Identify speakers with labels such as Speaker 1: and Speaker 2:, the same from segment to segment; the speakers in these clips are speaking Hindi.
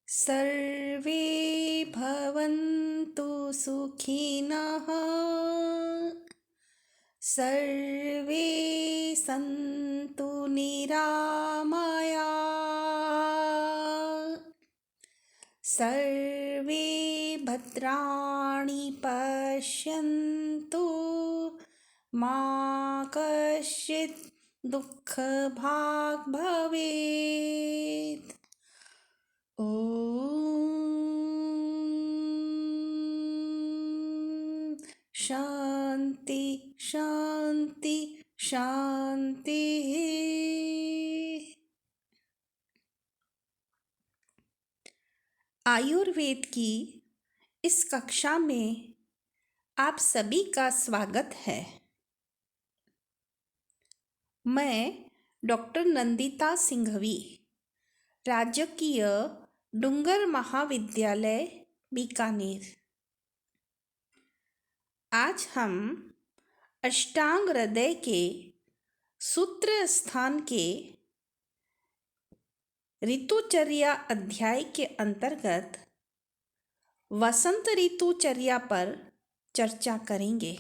Speaker 1: सर्वे भवन्तु सुखिनः, सर्वे सन्तु निरामयाः, सर्वे भद्राणि पश्यन्तु, मा कश्चित् दुःखभाग् भवेत्। ॐ शान्ति शान्ति शान्तिः। आयुर्वेद की इस कक्षा में आप सभी का स्वागत है। मैं डॉक्टर नंदिता सिंघवी, राजकीय डूंगर महाविद्यालय बीकानेर। आज हम अष्टांग हृदय के सूत्र स्थान के ऋतुचर्या अध्याय के अंतर्गत वसंत ऋतुचर्या पर चर्चा करेंगे।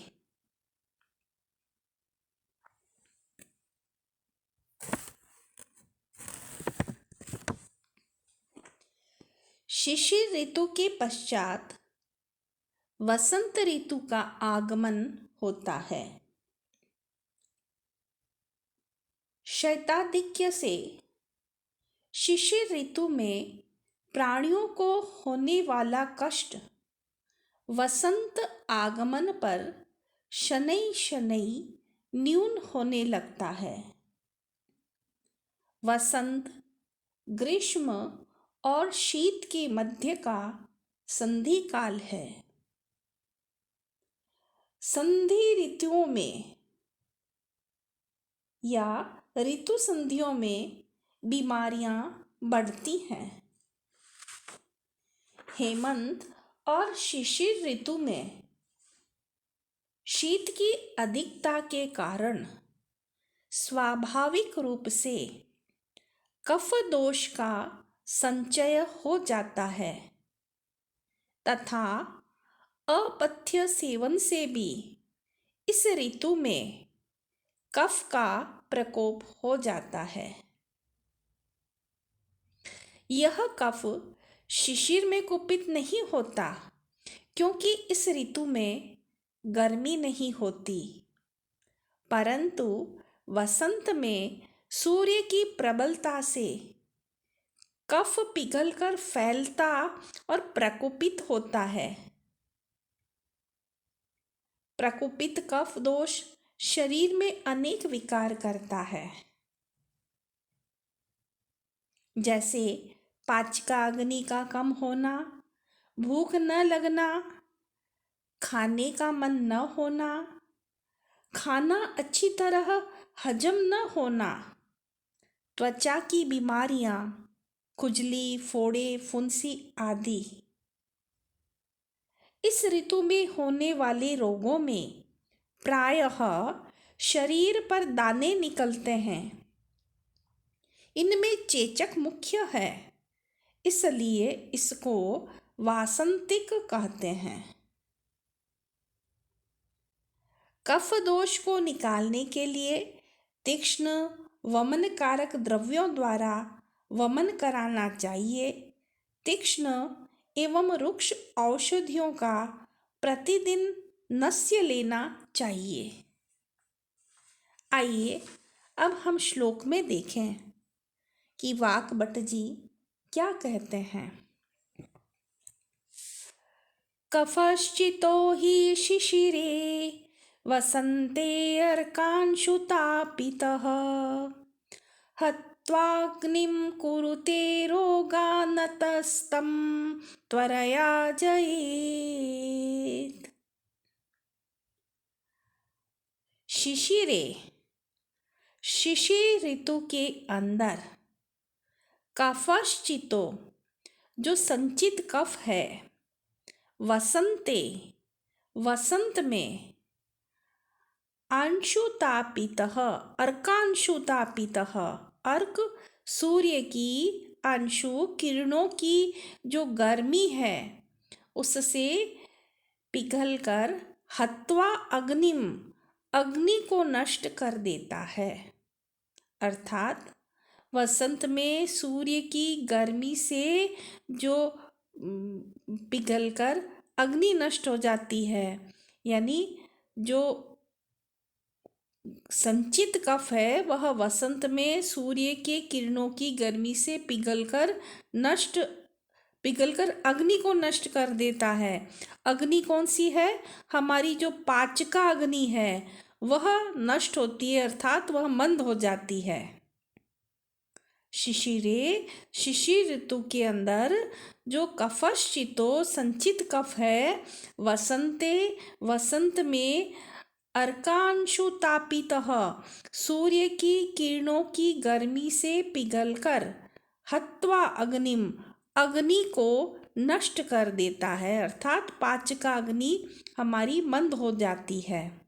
Speaker 1: शिशिर ऋतु के पश्चात वसंत ऋतु का आगमन होता है। शैताधिक्य से शिशिर ऋतु में प्राणियों को होने वाला कष्ट वसंत आगमन पर शनै शनै न्यून होने लगता है। वसंत ग्रीष्म और शीत के मध्य का संधि काल है। संधि ऋतुओं में या ऋतु संधियों में बीमारियां बढ़ती हैं। हेमंत और शिशिर ऋतु में शीत की अधिकता के कारण स्वाभाविक रूप से कफ दोष का संचय हो जाता है तथा अपथ्य सेवन से भी इस ऋतु में कफ का प्रकोप हो जाता है। यह कफ शिशिर में कुपित नहीं होता क्योंकि इस ऋतु में गर्मी नहीं होती, परंतु वसंत में सूर्य की प्रबलता से कफ पिघलकर फैलता और प्रकोपित होता है। प्रकोपित कफ दोष शरीर में अनेक विकार करता है, जैसे पाचकाग्नि का कम होना, भूख न लगना, खाने का मन न होना, खाना अच्छी तरह हजम न होना, त्वचा की बीमारियां, खुजली, फोड़े, फुंसी आदि। इस ऋतु में होने वाले रोगों में प्रायः शरीर पर दाने निकलते हैं। इनमें चेचक मुख्य है, इसलिए इसको वासंतिक कहते हैं। कफ दोष को निकालने के लिए तीक्ष्ण वमन कारक द्रव्यों द्वारा वमन कराना चाहिए। तीक्ष्ण एवं रुक्ष औषधियों का प्रतिदिन नस्य लेना चाहिए। आइए अब हम श्लोक में देखें कि वाक्भट जी क्या कहते हैं। कफश्चितो हि शिशिरे वसन्ते अर्कांशुतापितः हत्वाग्निं कुरुते रोगानतस्तं त्वरया जयेत्। शिशिरे, शिशिर ऋतु के अंदर कफश्चितो जो संचित कफ है, वसंते वसंत में अंशुतापितः, अर्कांशुतापितः, अर्क सूर्य की अंशु किरणों की जो गर्मी है उससे पिघलकर हत्वा अग्निम, अग्नि को नष्ट कर देता है। अर्थात वसंत में सूर्य की गर्मी से जो पिघलकर अग्नि नष्ट हो जाती है, यानी जो संचित कफ है वह वसंत में सूर्य के किरणों की गर्मी से पिघलकर अग्नि को नष्ट कर देता है। अग्नि कौन सी है? हमारी जो पाचका अग्नि है वह नष्ट होती है, अर्थात वह मंद हो जाती है। शिशिरे, शिशिर ऋतु के अंदर जो कफश्चितो संचित कफ है, वसंत में अर्कांशुतापितः, सूर्य की किरणों की गर्मी से पिघलकर हत्वा अग्निम, अग्नि को नष्ट कर देता है, अर्थात पाचका अग्नि हमारी मंद हो जाती है।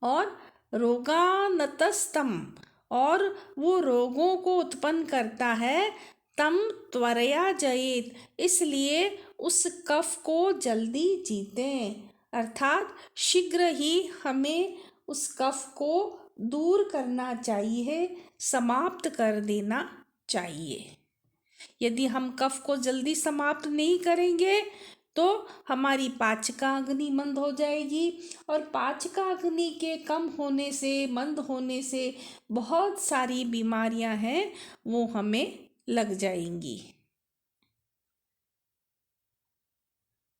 Speaker 1: और रोगानतस्तम, और वो रोगों को उत्पन्न करता है। तम त्वरया जयेत, इसलिए उस कफ को जल्दी जीतें, अर्थात शीघ्र ही हमें उस कफ को दूर करना चाहिए, समाप्त कर देना चाहिए। यदि हम कफ को जल्दी समाप्त नहीं करेंगे तो हमारी पाचका अग्नि मंद हो जाएगी, और पाचका अग्नि के कम होने से, मंद होने से बहुत सारी बीमारियां हैं वो हमें लग जाएंगी।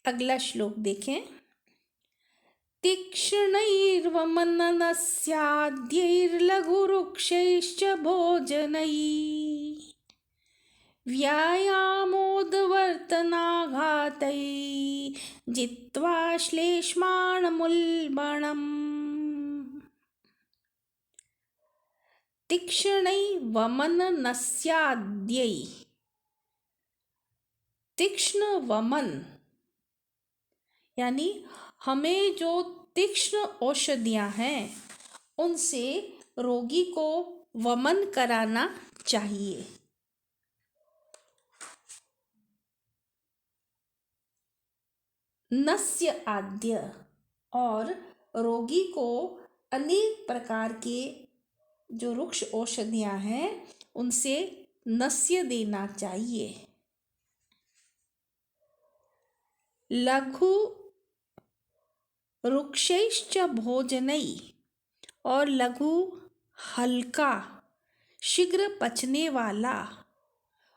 Speaker 1: अगला श्लोक देखें। तीक्ष्णैर्वमननस्याद्यैर्लघुरुक्षैश्च भोजनैः व्यायामोद्वर्तनाघातैः जित्वा श्लेष्माणमुल्बणम्। तीक्ष्णैर्वमननस्याद्यैः, तीक्ष्ण वमन यानी हमें जो तीक्ष्ण औषधियां हैं उनसे रोगी को वमन कराना चाहिए। नस्य आद्य, और रोगी को अनेक प्रकार के जो वृक्ष औषधियां हैं उनसे नस्य देना चाहिए। लघु वृक्षैश्च भोजनैः, और लघु हल्का शीघ्र पचने वाला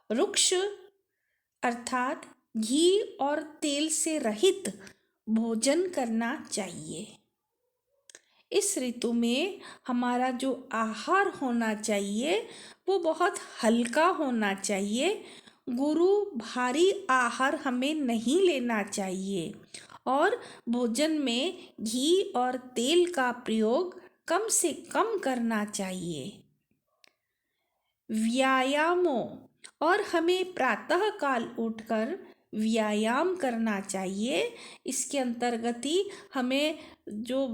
Speaker 1: वृक्ष अर्थात घी और तेल से रहित भोजन करना चाहिए। इस ऋतु में हमारा जो आहार होना चाहिए वो बहुत हल्का होना चाहिए। गुरु भारी आहार हमें नहीं लेना चाहिए, और भोजन में घी और तेल का प्रयोग कम से कम करना चाहिए। व्यायामों, और हमें प्रातः काल उठकर व्यायाम करना चाहिए। इसके अंतर्गत ही हमें जो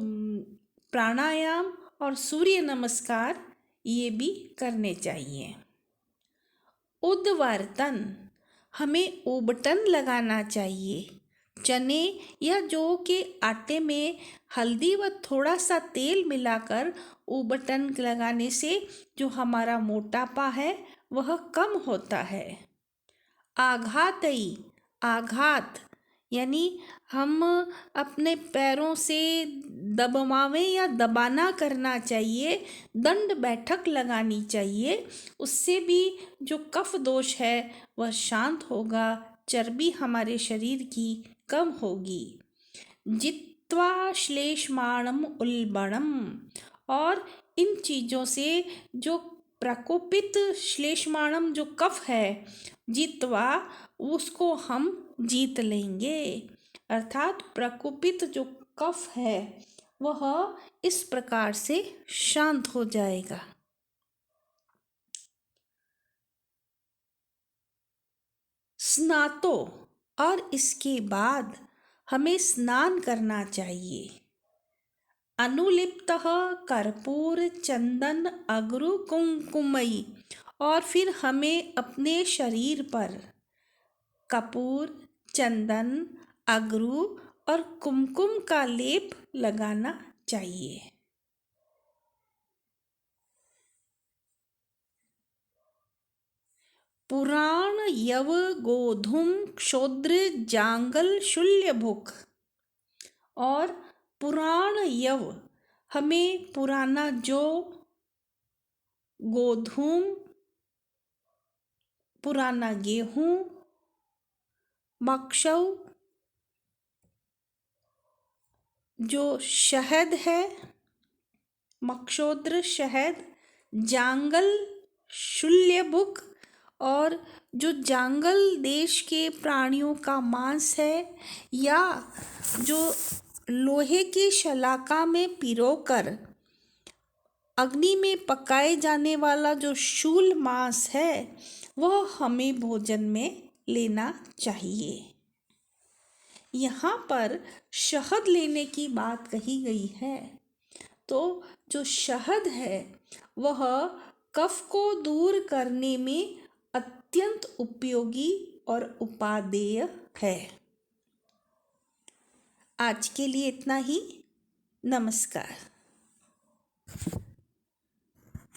Speaker 1: प्राणायाम और सूर्य नमस्कार ये भी करने चाहिए। उद्वर्तन, हमें उबटन लगाना चाहिए। चने या जौ के आटे में हल्दी व थोड़ा सा तेल मिलाकर उबटन लगाने से जो हमारा मोटापा है वह कम होता है। आघातई, आघात यानी हम अपने पैरों से दबावें या दबाना करना चाहिए, दंड बैठक लगानी चाहिए। उससे भी जो कफ दोष है वह शांत होगा, चर्बी हमारे शरीर की कम होगी। जित्वा श्लेष्माणम उल्बणम, और इन चीज़ों से जो प्रकोपित श्लेष्माणम जो कफ है, जित्वा उसको हम जीत लेंगे, अर्थात प्रकोपित जो कफ है वह इस प्रकार से शांत हो जाएगा। स्नातो, और इसके बाद हमें स्नान करना चाहिए। अनुलिप्तः कर्पूर चंदन अगरु कुंकुमई, और फिर हमें अपने शरीर पर कपूर, चंदन, अगरू और कुमकुम का लेप लगाना चाहिए। पुराण यव गोधूम क्षोद्र जांगल शूल्य भुक, और पुराण यव हमें पुराना जौ, गोधूम, पुराना गेहूं, मक्षौ, जो शहद है, मक्षोद्र शहद, जांगल शूल्यबुक, और जो जांगल देश के प्राणियों का मांस है, या जो लोहे की शलाका में पिरोकर अग्नि में पकाए जाने वाला जो शूल मांस है, वह हमें भोजन में लेना चाहिए। यहाँ पर शहद लेने की बात कही गई है, तो जो शहद है वह कफ को दूर करने में अत्यंत उपयोगी और उपादेय है। आज के लिए इतना ही। नमस्कार।